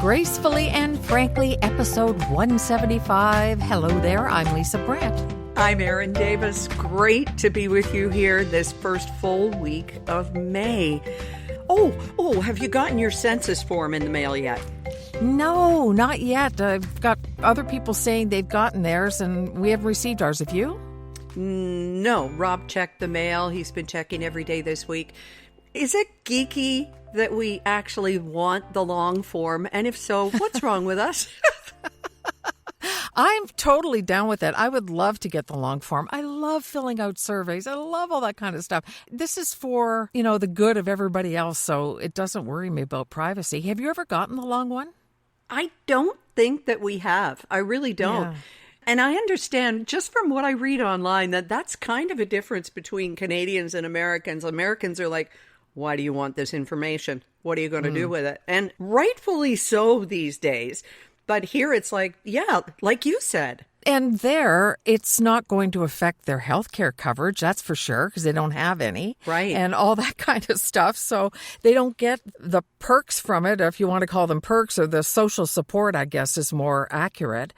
Gracefully and Frankly, episode 175. Hello there, I'm Lisa Brandt. I'm Erin Davis. Great to be with you here this first full week of May. Oh, have you gotten your census form in the mail yet? No, not yet. I've got other people saying they've gotten theirs, and we haven't received ours. Have you? No, Rob checked the mail. He's been checking every day this week. Is it geeky that we actually want the long form? And if so, what's wrong with us? I'm totally down with it. I would love to get the long form. I love filling out surveys. I love all that kind of stuff. This is for, the good of everybody else, so it doesn't worry me about privacy. Have you ever gotten the long one? I don't think that we have. I really don't. Yeah. And I understand just from what I read online that that's kind of a difference between Canadians and Americans. Americans are like, why do you want this information? What are you going to do with it? And rightfully so these days. But here it's like, yeah, like you said. And there, it's not going to affect their health care coverage, that's for sure, because they don't have any. Right. And all that kind of stuff. So they don't get the perks from it, if you want to call them perks, or the social support, I guess, is more accurate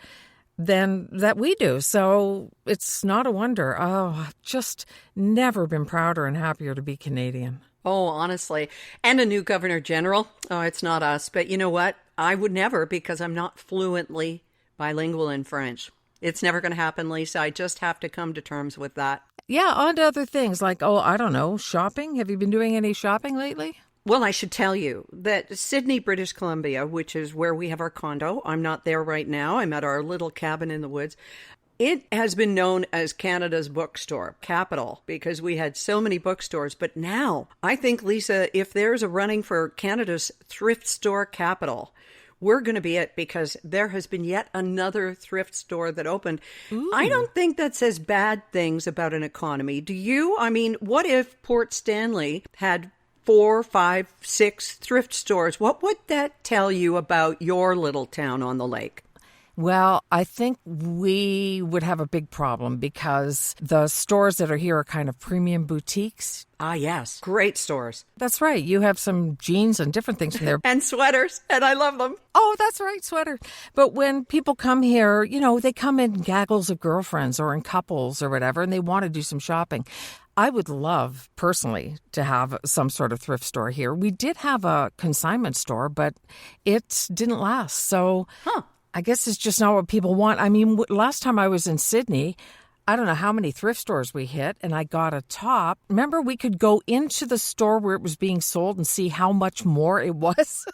than that we do. So it's not a wonder. Oh, I've just never been prouder and happier to be Canadian. Oh, honestly. And a new governor general. Oh, it's not us. But you know what? I would never, because I'm not fluently bilingual in French. It's never going to happen, Lisa. I just have to come to terms with that. Yeah, on to other things like, I don't know, shopping. Have you been doing any shopping lately? Well, I should tell you that Sydney, British Columbia, which is where we have our condo, I'm not there right now. I'm at our little cabin in the woods. It has been known as Canada's bookstore capital because we had so many bookstores. But now, I think, Lisa, if there's a running for Canada's thrift store capital, we're going to be it, because there has been yet another thrift store that opened. Ooh. I don't think that says bad things about an economy. Do you? I mean, what if Port Stanley had 4, 5, 6 thrift stores? What would that tell you about your little town on the lake? Well, I think we would have a big problem because the stores that are here are kind of premium boutiques. Ah, yes. Great stores. That's right. You have some jeans and different things from there. And sweaters. And I love them. Oh, that's right. Sweater. But when people come here, they come in gaggles of girlfriends or in couples or whatever, and they want to do some shopping. I would love, personally, to have some sort of thrift store here. We did have a consignment store, but it didn't last. So I guess it's just not what people want. I mean, last time I was in Sydney, I don't know how many thrift stores we hit, and I got a top. Remember, we could go into the store where it was being sold and see how much more it was?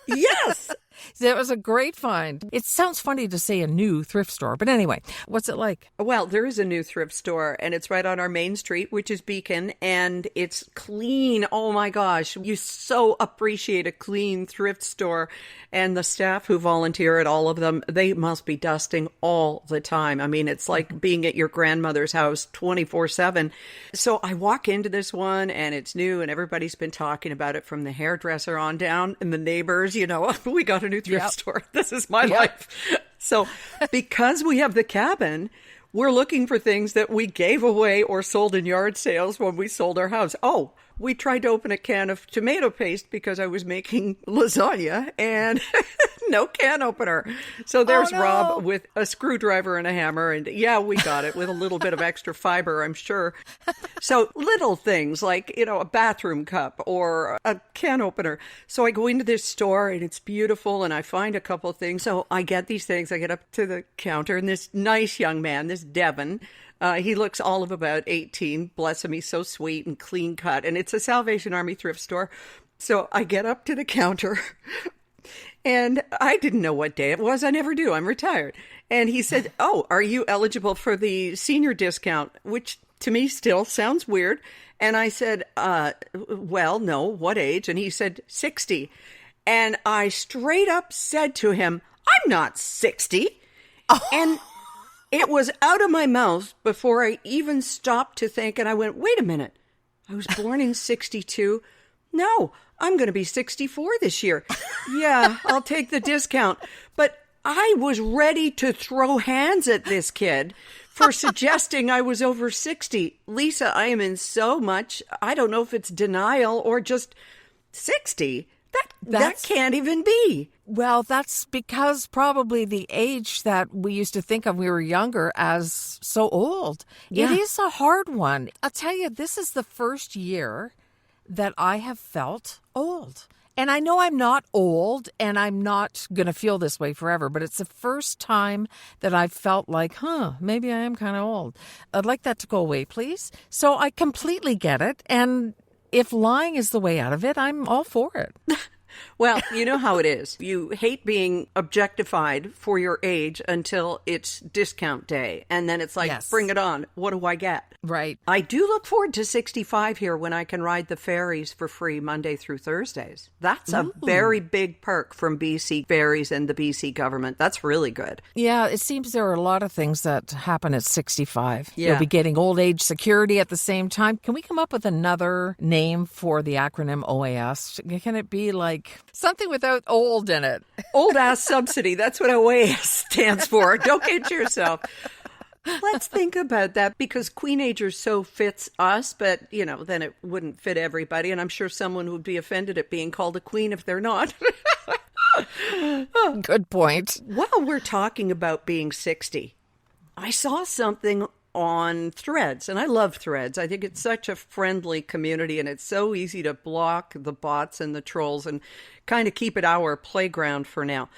Yes! That was a great find. It sounds funny to say a new thrift store, but anyway, what's it like? Well, there is a new thrift store, and it's right on our main street, which is Beacon, and it's clean. Oh my gosh, you so appreciate a clean thrift store. And the staff who volunteer at all of them, they must be dusting all the time. I mean, it's like being at your grandmother's house 24/7. So I walk into this one, and it's new, and everybody's been talking about it, from the hairdresser on down, and the neighbors, we got a new thrift store. This is my life. So because we have the cabin, we're looking for things that we gave away or sold in yard sales when we sold our house. Oh, we tried to open a can of tomato paste because I was making lasagna, and no can opener. So there's Rob with a screwdriver and a hammer, and we got it with a little bit of extra fiber, I'm sure. So little things like, a bathroom cup or a can opener. So I go into this store, and it's beautiful, and I find a couple of things. So I get these things. I get up to the counter, and this nice young man, this Devin, he looks all of about 18. Bless him. He's so sweet and clean cut. And it's a Salvation Army thrift store. So I get up to the counter, and I didn't know what day it was. I never do. I'm retired. And he said, are you eligible for the senior discount? Which to me still sounds weird. And I said, well, no, what age? And he said, 60. And I straight up said to him, I'm not 60. And it was out of my mouth before I even stopped to think. And I went, wait a minute. I was born in 62. No, I'm going to be 64 this year. Yeah, I'll take the discount. But I was ready to throw hands at this kid for suggesting I was over 60. Lisa, I am in so much, I don't know if it's denial or just 60. That can't even be. Well, that's because probably the age that we used to think of when we were younger as so old. Yeah. It is a hard one. I'll tell you, this is the first year that I have felt old. And I know I'm not old and I'm not going to feel this way forever, but it's the first time that I've felt like, maybe I am kind of old. I'd like that to go away, please. So I completely get it. And if lying is the way out of it, I'm all for it. Well, you know how it is. You hate being objectified for your age until it's discount day. And then it's like, Yes. Bring it on. What do I get? Right. I do look forward to 65 here when I can ride the ferries for free Monday through Thursdays. That's a very big perk from BC Ferries and the BC government. That's really good. Yeah, it seems there are a lot of things that happen at 65. Yeah. You'll be getting old age security at the same time. Can we come up with another name for the acronym OAS? Can it be like something without old in it? Old ass subsidy. That's what OAS stands for. Don't kid yourself. Let's think about that because Queenagers so fits us, but, then it wouldn't fit everybody. And I'm sure someone would be offended at being called a queen if they're not. Good point. While we're talking about being 60, I saw something on Threads, and I love Threads. I think it's such a friendly community, and it's so easy to block the bots and the trolls and kind of keep it our playground for now.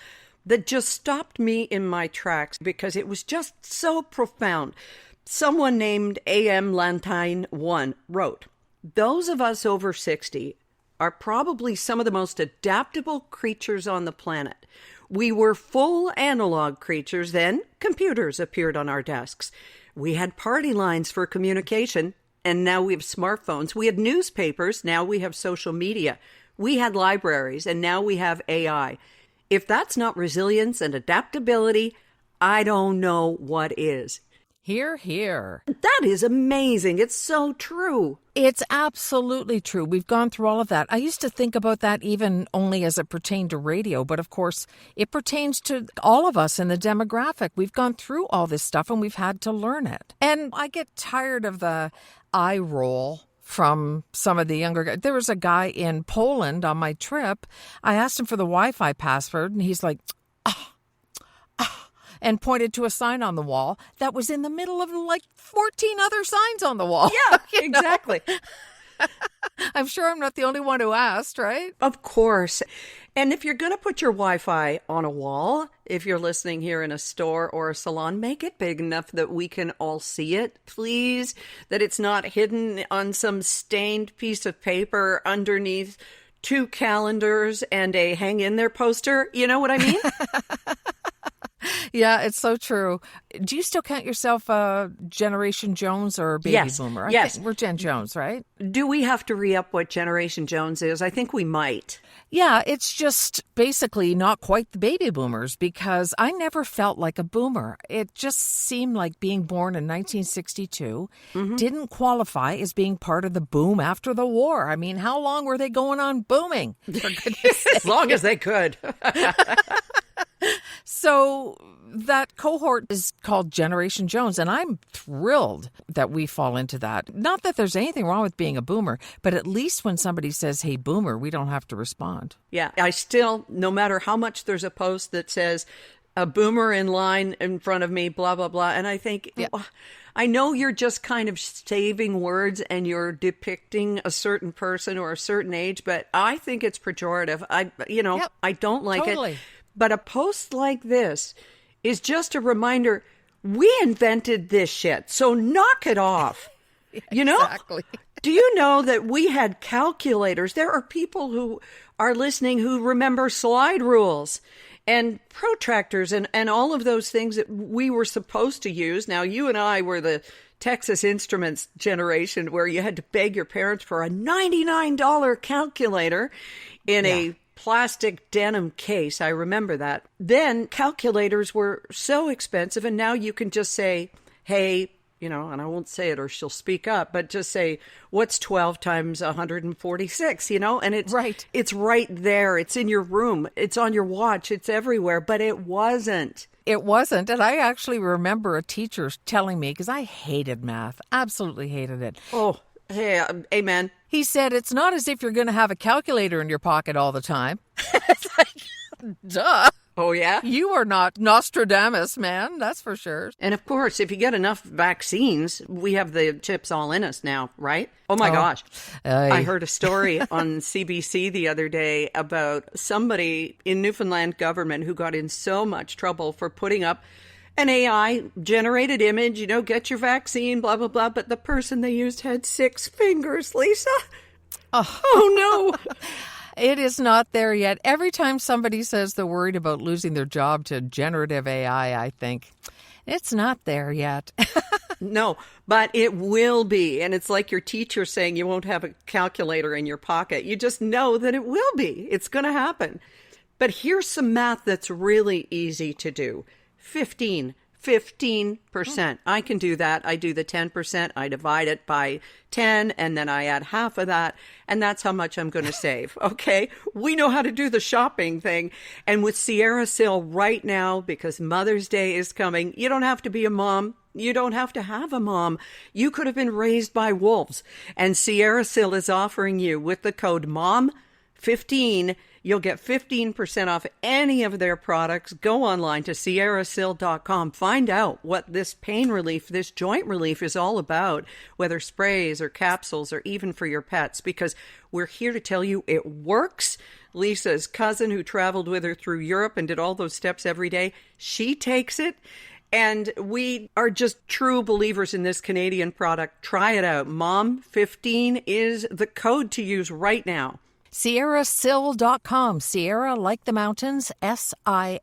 That just stopped me in my tracks because it was just so profound. Someone named AM Lantine 1 wrote, "Those of us over 60 are probably some of the most adaptable creatures on the planet. We were full analog creatures, then computers appeared on our desks. We had party lines for communication, and now we have smartphones. We had newspapers, now we have social media. We had libraries, and now we have AI. If that's not resilience and adaptability, I don't know what is." Hear, hear. That is amazing. It's so true. It's absolutely true. We've gone through all of that. I used to think about that even only as it pertained to radio, but of course it pertains to all of us in the demographic. We've gone through all this stuff and we've had to learn it. And I get tired of the eye roll from some of the younger guys. There was a guy in Poland on my trip. I asked him for the Wi-Fi password and he's like, and pointed to a sign on the wall that was in the middle of like 14 other signs on the wall. Yeah, exactly. I'm sure I'm not the only one who asked, right? Of course. And if you're going to put your Wi-Fi on a wall, if you're listening here in a store or a salon, make it big enough that we can all see it, please. That it's not hidden on some stained piece of paper underneath 2 calendars and a hang in there poster. You know what I mean? Yeah, it's so true. Do you still count yourself a Generation Jones or a baby Yes. boomer? Yes. I think we're Gen Jones, right? Do we have to re-up what Generation Jones is? I think we might. Yeah, it's just basically not quite the baby boomers because I never felt like a boomer. It just seemed like being born in 1962 didn't qualify as being part of the boom after the war. I mean, how long were they going on booming? For goodness sake. As long as they could. So that cohort is called Generation Jones, and I'm thrilled that we fall into that. Not that there's anything wrong with being a boomer, but at least when somebody says, "Hey, boomer," we don't have to respond. Yeah, I still, no matter how much there's a post that says a boomer in line in front of me, blah, blah, blah. And I think, I know you're just kind of saving words and you're depicting a certain person or a certain age, but I think it's pejorative. I don't like Totally. it. But a post like this is just a reminder, we invented this shit, so knock it off. You know? Exactly. Do you know that we had calculators? There are people who are listening who remember slide rules and protractors and all of those things that we were supposed to use. Now, you and I were the Texas Instruments generation where you had to beg your parents for a $99 calculator in a plastic denim case. I remember that. Then calculators were so expensive, and now you can just say, hey, and I won't say it or she'll speak up, but just say, what's 12 times 146, and it's right. It's right there. It's in your room. It's on your watch. It's everywhere, but it wasn't. It wasn't. And I actually remember a teacher telling me, because I hated math, absolutely hated it. Oh, hey, amen. He said, it's not as if you're going to have a calculator in your pocket all the time. It's like, Duh. Oh, yeah? You are not Nostradamus, man. That's for sure. And of course, if you get enough vaccines, we have the chips all in us now, right? Oh my gosh. I heard a story on CBC the other day about somebody in Newfoundland government who got in so much trouble for putting up an AI generated image, get your vaccine, blah, blah, blah. But the person they used had 6 fingers, Lisa. Oh no. It is not there yet. Every time somebody says they're worried about losing their job to generative AI, I think it's not there yet. No, but it will be. And it's like your teacher saying you won't have a calculator in your pocket. You just know that it will be. It's going to happen. But here's some math that's really easy to do. 15%. I can do that. I do the 10%. I divide it by 10, and then I add half of that, and that's how much I'm going to save. Okay? We know how to do the shopping thing. And with Sierra Sil right now, because Mother's Day is coming, you don't have to be a mom. You don't have to have a mom. You could have been raised by wolves. And Sierra Sil is offering you with the code MOM15, you'll get 15% off any of their products. Go online to sierrasil.com. Find out what this pain relief, this joint relief is all about, whether sprays or capsules or even for your pets, because we're here to tell you it works. Lisa's cousin, who traveled with her through Europe and did all those steps every day, she takes it. And we are just true believers in this Canadian product. Try it out. MOM15 is the code to use right now. SierraSil.com. Sierra, like the mountains, SIL.com.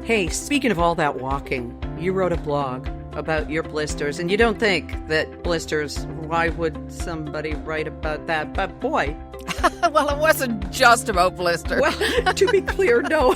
Hey, speaking of all that walking, you wrote a blog about your blisters, and you don't think that blisters, why would somebody write about that? But boy. Well, it wasn't just about blisters. Well, to be clear, no.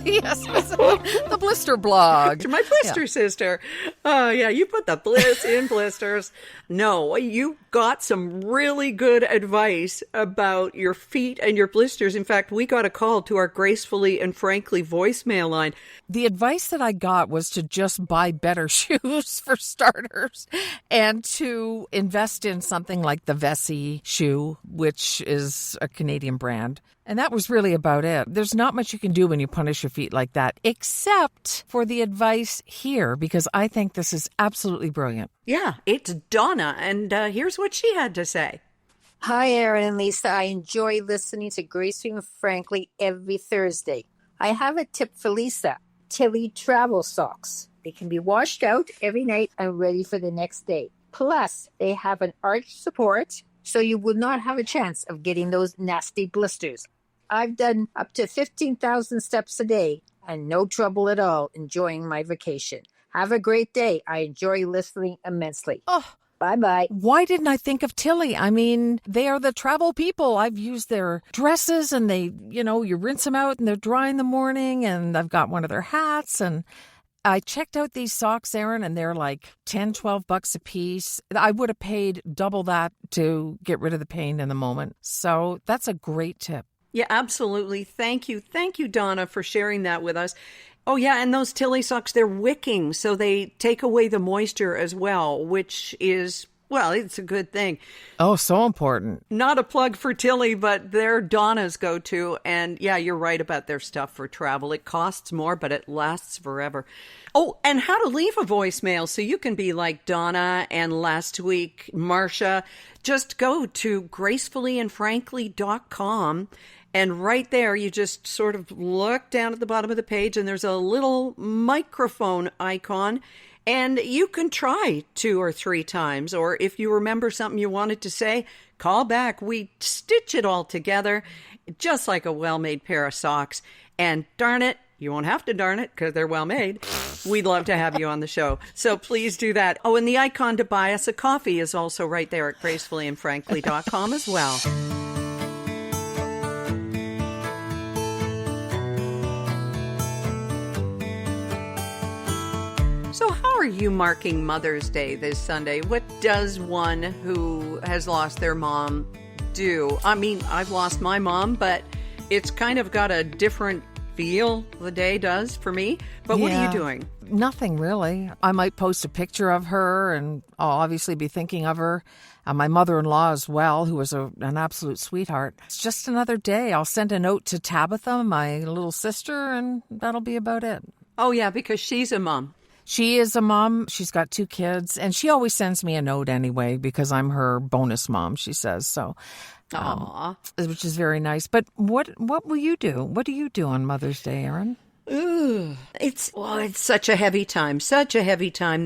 Yes, the blister blog. My blister sister. Oh, yeah, you put the bliss in blisters. No, you got some really good advice about your feet and your blisters. In fact, we got a call to our Gracefully and Frankly voicemail line. The advice that I got was to just buy better shoes for starters and to invest in something like the Vessi shoe, which is a Canadian brand. And that was really about it. There's not much you can do when you punish your feet like that, except for the advice here, because I think this is absolutely brilliant. Yeah, it's Donna, and here's what she had to say. Hi, Erin and Lisa. I enjoy listening to Gracefully and Frankly every Thursday. I have a tip for Lisa. Tilly travel socks. They can be washed out every night and ready for the next day. Plus, they have an arch support, so you will not have a chance of getting those nasty blisters. I've done up to 15,000 steps a day and no trouble at all enjoying my vacation. Have a great day. I enjoy listening immensely. Oh, bye-bye. Why didn't I think of Tilly? I mean, they are the travel people. I've used their dresses and they, you rinse them out and they're dry in the morning, and I've got one of their hats, and I checked out these socks, Erin, and they're like $10, $12 a piece. I would have paid double that to get rid of the pain in the moment. So that's a great tip. Yeah, absolutely. Thank you. Thank you, Donna, for sharing that with us. Oh, yeah, and those Tilly socks, they're wicking, so they take away the moisture as well, which is, well, it's a good thing. Oh, so important. Not a plug for Tilly, but they're Donna's go-to. And yeah, you're right about their stuff for travel. It costs more, but it lasts forever. Oh, and how to leave a voicemail so you can be like Donna and last week, Marcia. Just go to gracefullyandfrankly.com. And right there, you just sort of look down at the bottom of the page and there's a little microphone icon. And you can try 2 or 3 times. Or if you remember something you wanted to say, call back. We stitch it all together just like a well-made pair of socks. And darn it, you won't have to darn it because they're well-made. We'd love to have you on the show. So please do that. Oh, and the icon to buy us a coffee is also right there at gracefullyandfrankly.com as well. So how are you marking Mother's Day this Sunday? What does one who has lost their mom do? I mean, I've lost my mom, but it's kind of got a different feel the day does for me. But what are you doing? Nothing really. I might post a picture of her, and I'll obviously be thinking of her. And my mother-in-law as well, who was an absolute sweetheart. It's just another day. I'll send a note to Tabitha, my little sister, and that'll be about it. Oh, yeah, because she's a mom. She is a mom. She's got 2 kids, and she always sends me a note anyway because I'm her bonus mom, she says. So, which is very nice. But what will you do? What do you do on Mother's Day, Erin? Ooh, it's such a heavy time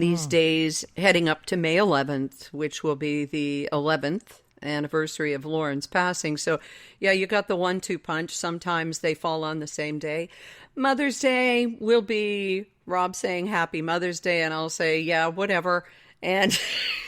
these days, heading up to May 11th, which will be the 11th anniversary of Lauren's passing. So, yeah, you got the 1-2 punch. Sometimes they fall on the same day. Mother's Day will be Rob saying Happy Mother's Day, and I'll say, yeah, whatever. And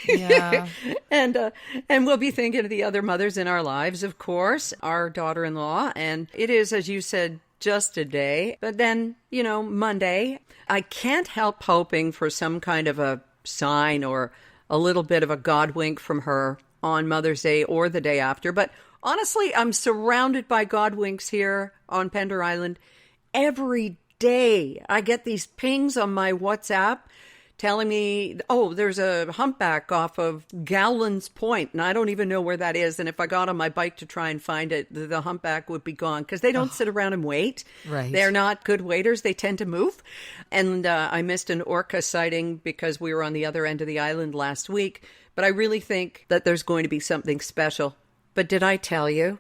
Yeah. and we'll be thinking of the other mothers in our lives, of course, our daughter-in-law. And it is, as you said, just a day. But then, Monday, I can't help hoping for some kind of a sign or a little bit of a God wink from her on Mother's Day or the day after. But honestly, I'm surrounded by God winks here on Pender Island every day. I get these pings on my WhatsApp telling me, oh, there's a humpback off of Gowlands Point, and I don't even know where that is. And if I got on my bike to try and find it, the humpback would be gone because they don't sit around and wait. Right. They're not good waiters. They tend to move. And I missed an orca sighting because we were on the other end of the island last week. But I really think that there's going to be something special. But did I tell you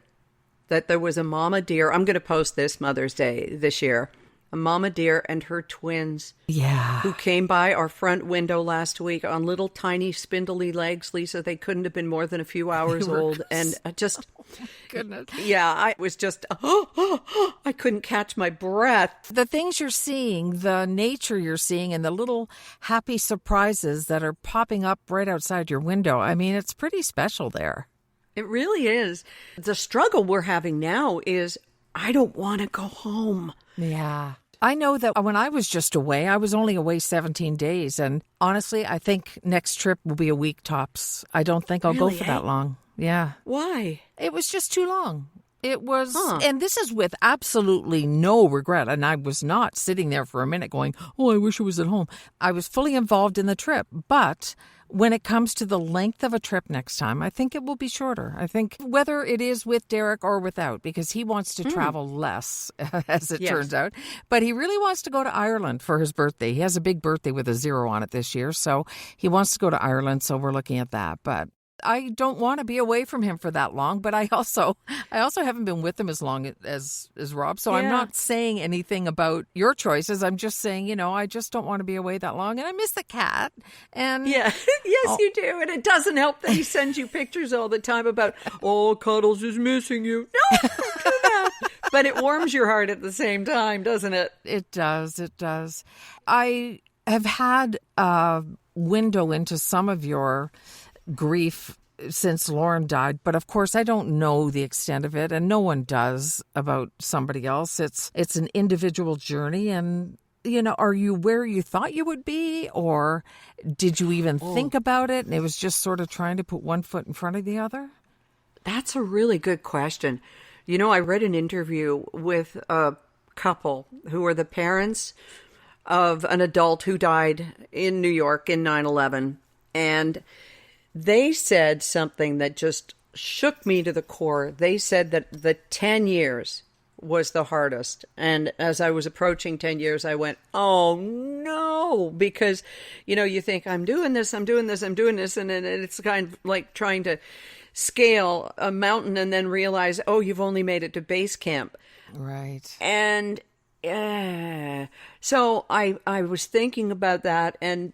that there was a mama deer? I'm going to post this Mother's Day this year. A mama deer and her twins. Yeah. Who came by our front window last week on little tiny spindly legs, Lisa. They couldn't have been more than a few hours old. And just, Goodness. yeah, I was just, I couldn't catch my breath. The things you're seeing, the nature you're seeing, and the little happy surprises that are popping up right outside your window. I mean, it's pretty special there. It really is. The struggle we're having now is I don't want to go home. Yeah. I know that when I was just away, I was only away 17 days. And honestly, I think next trip will be a week tops. I don't think I'll go for that long. Yeah. Why? It was just too long. It was, and this is with absolutely no regret. And I was not sitting there for a minute going, oh, I wish I was at home. I was fully involved in the trip. But when it comes to the length of a trip next time, I think it will be shorter. I think whether it is with Derek or without, because he wants to travel less, as it turns out. But he really wants to go to Ireland for his birthday. He has a big birthday with a 0 on it this year. So he wants to go to Ireland. So we're looking at that. But I don't want to be away from him for that long, but I also haven't been with him as long as Rob. So I'm not saying anything about your choices. I'm just saying, I just don't want to be away that long. And I miss the cat. And yes, you do. And it doesn't help that he sends you pictures all the time about, oh, Cuddles is missing you. No, don't do that. But it warms your heart at the same time, doesn't it? It does. It does. I have had a window into some of your grief since Lauren died, but of course I don't know the extent of it, and no one does about somebody else. It's an individual journey, and are you where you thought you would be, or did you even think about it and it was just sort of trying to put one foot in front of the other? That's a really good question. I read an interview with a couple who are the parents of an adult who died in New York in 9/11, and they said something that just shook me to the core. They said that the 10 years was the hardest. And as I was approaching 10 years, I went, oh, no, because, you think I'm doing this. And it's kind of like trying to scale a mountain and then realize, oh, you've only made it to base camp. Right. And so I was thinking about that, and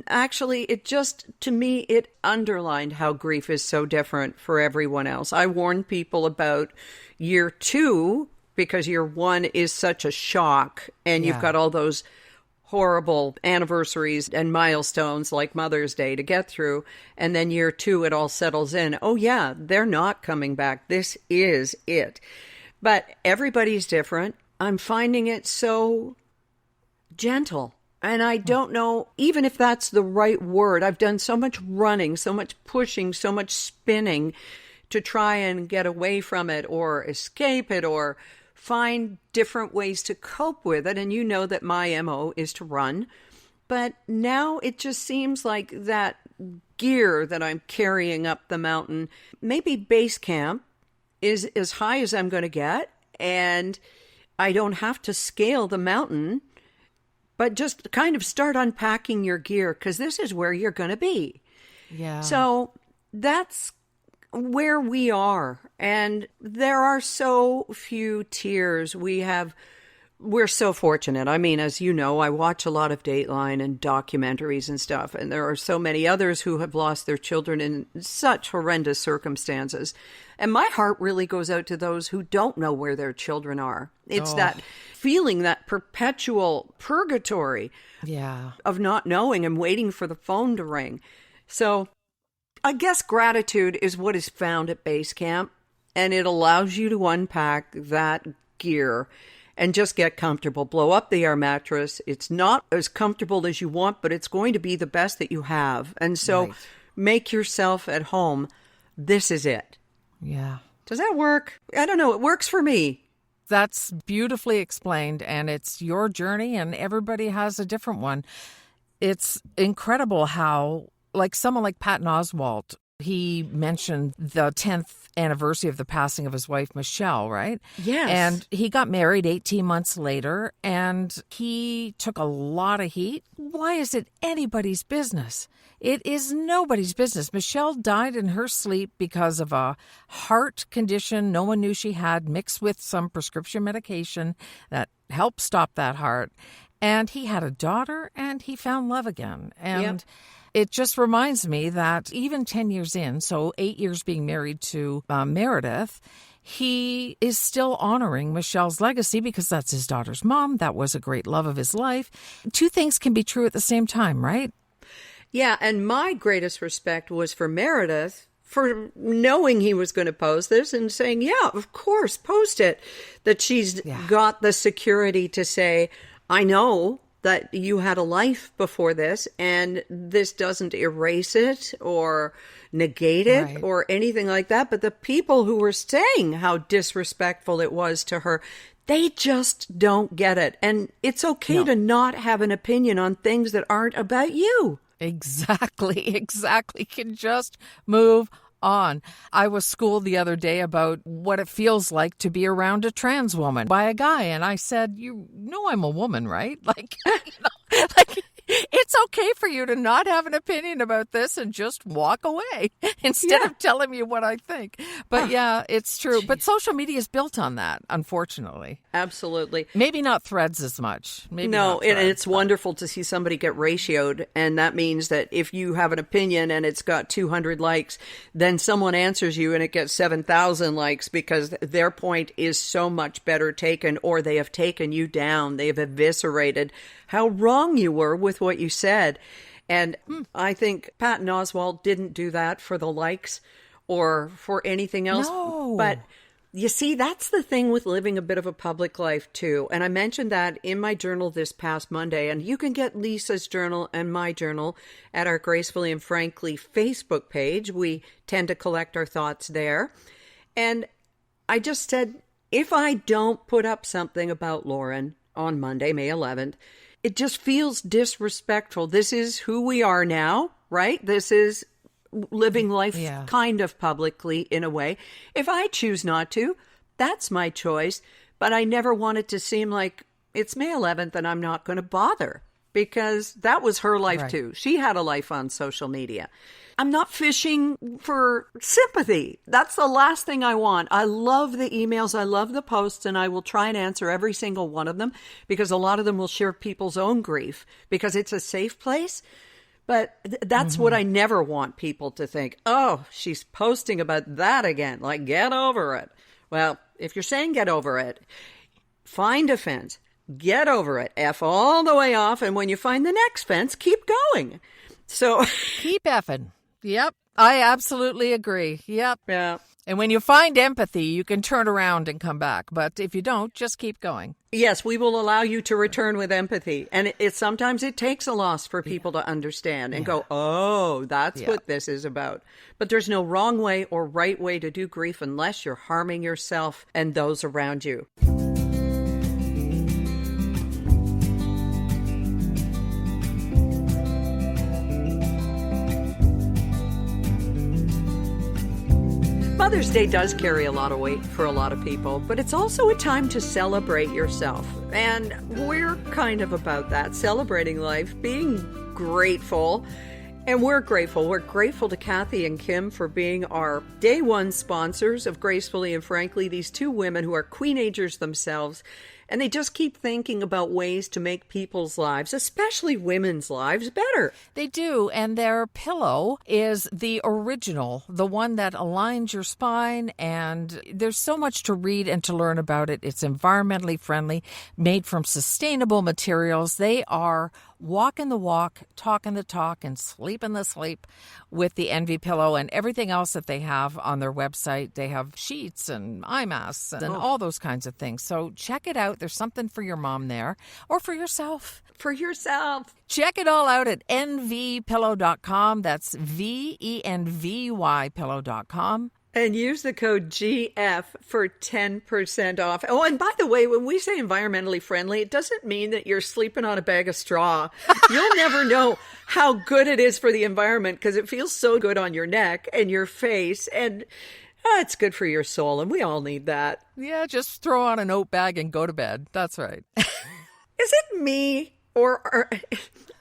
actually, to me, it underlined how grief is so different for everyone else. I warned people about year 2 because year 1 is such a shock, and you've got all those horrible anniversaries and milestones like Mother's Day to get through. And then year 2, it all settles in. Oh, yeah, they're not coming back. This is it. But everybody's different. I'm finding it so gentle. And I don't know, even if that's the right word. I've done so much running, so much pushing, so much spinning to try and get away from it or escape it or find different ways to cope with it. And you know that my MO is to run. But now it just seems like that gear that I'm carrying up the mountain, maybe base camp is as high as I'm going to get. And I don't have to scale the mountain, but just kind of start unpacking your gear because this is where you're going to be. Yeah. So that's where we are. And there are so few tiers. We're so fortunate. I mean, as you know, I watch a lot of Dateline and documentaries and stuff, and there are so many others who have lost their children in such horrendous circumstances. And my heart really goes out to those who don't know where their children are. It's that feeling, that perpetual purgatory of not knowing and waiting for the phone to ring. So I guess gratitude is what is found at base camp, and it allows you to unpack that gear and just get comfortable. Blow up the air mattress. It's not as comfortable as you want, but it's going to be the best that you have. And so make yourself at home. This is it. Yeah. Does that work? I don't know. It works for me. That's beautifully explained, and it's your journey, and everybody has a different one. It's incredible how, like someone like Patton Oswalt, he mentioned the 10th anniversary of the passing of his wife, Michelle, right? Yes. And he got married 18 months later, and he took a lot of heat. Why is it anybody's business? It is nobody's business. Michelle died in her sleep because of a heart condition no one knew she had, mixed with some prescription medication that helped stop that heart. And he had a daughter, and he found love again. And it just reminds me that even 10 years in, so 8 years being married to Meredith, he is still honoring Michelle's legacy because that's his daughter's mom. That was a great love of his life. Two things can be true at the same time, right? Yeah, and my greatest respect was for Meredith for knowing he was going to post this and saying, yeah, of course, post it. That she's got the security to say, I know that you had a life before this, and this doesn't erase it or negate it or anything like that. But the people who were saying how disrespectful it was to her, they just don't get it. And it's okay to not have an opinion on things that aren't about you. Exactly. Can just move on. I was schooled the other day about what it feels like to be around a trans woman by a guy. And I said, you know, I'm a woman, right? Like, it's okay for you to not have an opinion about this and just walk away instead of telling me what I think. But it's true. Geez. But social media is built on that, unfortunately. Absolutely. Maybe not Threads as much. No, and it's wonderful to see somebody get ratioed. And that means that if you have an opinion and it's got 200 likes, then someone answers you and it gets 7,000 likes because their point is so much better taken, or they have taken you down. They have eviscerated how wrong you were with what you said. And I think Patton Oswalt didn't do that for the likes or for anything else. No. But you see, that's the thing with living a bit of a public life too. And I mentioned that in my journal this past Monday. And you can get Lisa's journal and my journal at our Gracefully and Frankly Facebook page. We tend to collect our thoughts there. And I just said, if I don't put up something about Lauren on Monday, May 11th, it just feels disrespectful. This is who we are now, right? This is living life kind of publicly in a way. If I choose not to, that's my choice. But I never want it to seem like it's May 11th and I'm not going to bother, because that was her life too. She had a life on social media. I'm not fishing for sympathy. That's the last thing I want. I love the emails. I love the posts, and I will try and answer every single one of them because a lot of them will share people's own grief because it's a safe place. But that's what I never want people to think. Oh, she's posting about that again. Like, get over it. Well, if you're saying get over it, find a fence. Get over it. F all the way off. And when you find the next fence, keep going. So keep effing. Yep. I absolutely agree. Yep. Yeah. And when you find empathy, you can turn around and come back. But if you don't, just keep going. Yes, we will allow you to return with empathy. And it sometimes it takes a loss for people to understand and go, oh, that's what this is about. But there's no wrong way or right way to do grief unless you're harming yourself and those around you. Mother's Day does carry a lot of weight for a lot of people, but it's also a time to celebrate yourself. And we're kind of about that, celebrating life, being grateful. And we're grateful. We're grateful to Kathy and Kim for being our day one sponsors of Gracefully and Frankly, these two women who are queenagers themselves. And they just keep thinking about ways to make people's lives, especially women's lives, better. They do, and their pillow is the original, the one that aligns your spine, and there's so much to read and to learn about it. It's environmentally friendly, made from sustainable materials. They are walking the walk, talking the talk, and sleeping the sleep with the Envy pillow and everything else that they have on their website. They have sheets and eye masks and all those kinds of things. So check it out. There's something for your mom there or for yourself. For yourself. Check it all out at nvpillow.com. That's VENVY pillow.com. And use the code GF for 10% off. Oh, and by the way, when we say environmentally friendly, it doesn't mean that you're sleeping on a bag of straw. You'll never know how good it is for the environment because it feels so good on your neck and your face. And it's good for your soul. And we all need that. Yeah, just throw on an oat bag and go to bed. That's right. Is it me or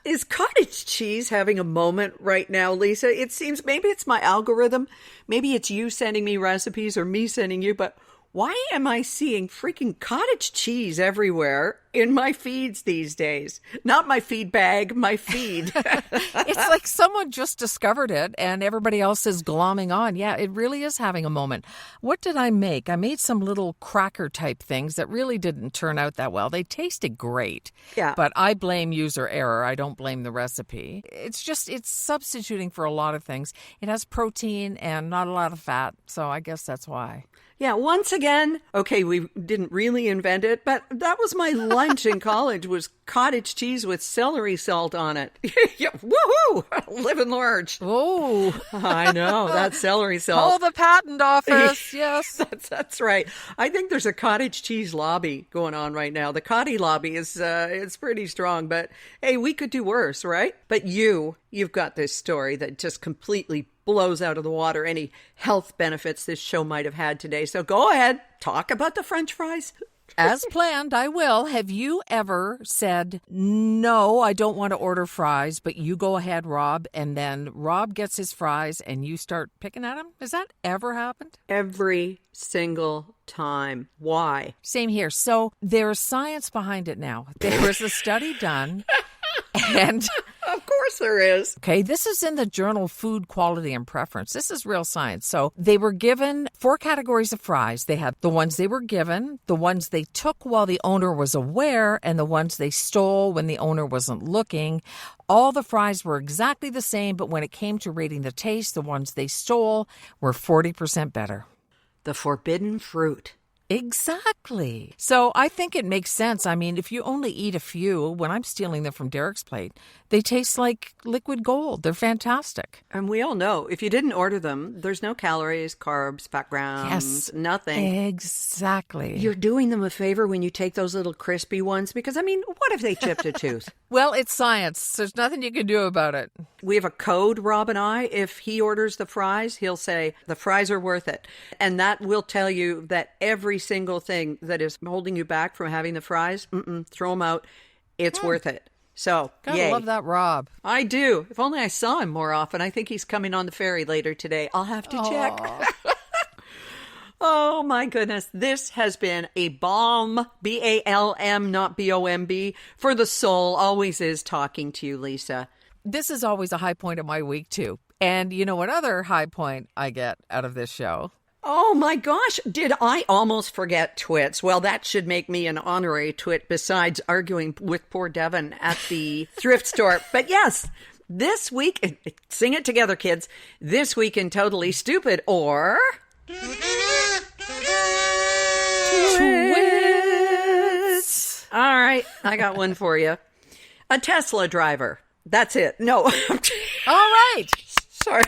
is cottage cheese having a moment right now, Lisa? It seems maybe it's my algorithm. Maybe it's you sending me recipes or me sending you. But why am I seeing freaking cottage cheese everywhere in my feeds these days? Not my feed bag, my feed. It's like someone just discovered it and everybody else is glomming on. Yeah, it really is having a moment. What did I make? I made some little cracker type things that really didn't turn out that well. They tasted great. Yeah. But I blame user error. I don't blame the recipe. It's substituting for a lot of things. It has protein and not a lot of fat. So I guess that's why. Yeah, once again, okay, we didn't really invent it, but that was my lunch in college was cottage cheese with celery salt on it. Yeah, woohoo! Living large. Oh, I know, that celery salt. Call the patent office, yes. That's right. I think there's a cottage cheese lobby going on right now. The Cotty lobby is it's pretty strong, but hey, we could do worse, right? But you've got this story that just completely blows out of the water any health benefits this show might have had today. So go ahead, talk about the French fries. As planned, I will. Have you ever said, no, I don't want to order fries, but you go ahead, Rob, and then Rob gets his fries and you start picking at them? Has that ever happened? Every single time. Why? Same here. So there's science behind it now. There was a study done and... Of course there is. Okay, this is in the journal Food Quality and Preference. This is real science. So they were given 4 categories of fries. They had the ones they were given, the ones they took while the owner was aware, and the ones they stole when the owner wasn't looking. All the fries were exactly the same, but when it came to rating the taste, the ones they stole were 40% better. The forbidden fruit. Exactly. So I think it makes sense. I mean, if you only eat a few, when I'm stealing them from Derek's plate, they taste like liquid gold. They're fantastic. And we all know, if you didn't order them, there's no calories, carbs, backgrounds, nothing. Exactly. You're doing them a favor when you take those little crispy ones because, I mean, what if they chipped a tooth? Well, it's science. There's nothing you can do about it. We have a code, Rob and I. If he orders the fries, he'll say, the fries are worth it. And that will tell you that every single thing that is holding you back from having the fries, throw them out. It's worth it. So, Gotta yay. love that Rob. I do. If only I saw him more often. I think he's coming on the ferry later today. I'll have to check. Oh, my goodness. This has been a balm, B-A-L-M, not B-O-M-B, for the soul. Always is talking to you, Lisa. This is always a high point of my week, too. And you know what other high point I get out of this show? Oh my gosh, did I almost forget twits? Well, that should make me an honorary twit besides arguing with poor Devin at the thrift store. But yes, this week, sing it together, kids. This week in Totally Stupid or... Twits. All right, I got one for you. A Tesla driver. That's it. No. All right. Sorry.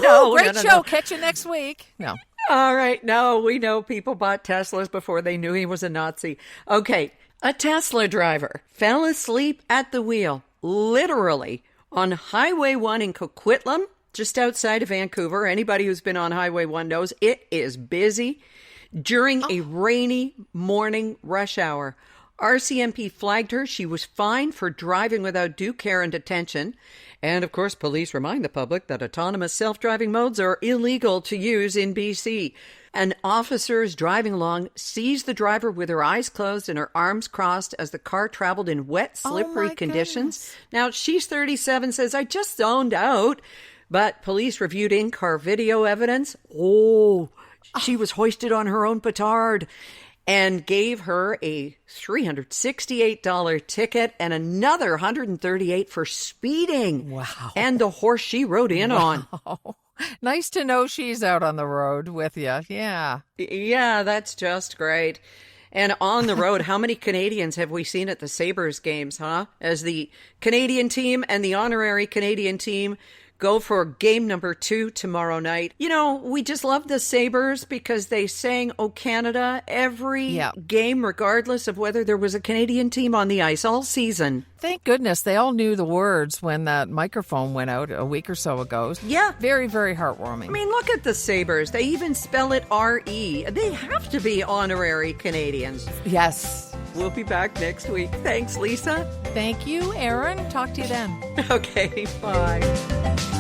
Great show. Catch you next week. No. All right. No, we know people bought Teslas before they knew he was a Nazi. Okay. A Tesla driver fell asleep at the wheel, literally, on Highway 1 in Coquitlam just outside of Vancouver. Anybody who's been on Highway 1 knows it is busy. During a rainy morning rush hour, RCMP flagged her. She was fined for driving without due care and attention. And, of course, police remind the public that autonomous self-driving modes are illegal to use in BC. An officer is driving along, sees the driver with her eyes closed and her arms crossed as the car traveled in wet, slippery conditions. Goodness. Now, she's 37, says, I just zoned out. But police reviewed in-car video evidence. She was hoisted on her own petard and gave her a $368 ticket and another $138 for speeding. Wow. And the horse she rode in on. Nice to know she's out on the road with you. Yeah. Yeah, that's just great. And on the road, how many Canadians have we seen at the Sabres games, huh? As the Canadian team and the honorary Canadian team go for game number 2 tomorrow night. You know, we just love the Sabres because they sang "O Canada" every game, regardless of whether there was a Canadian team on the ice all season. Thank goodness they all knew the words when that microphone went out a week or so ago. Yeah. Very, very heartwarming. I mean, look at the Sabres. They even spell it R-E. They have to be honorary Canadians. Yes. We'll be back next week. Thanks, Lisa. Thank you, Aaron. Talk to you then. Okay, bye.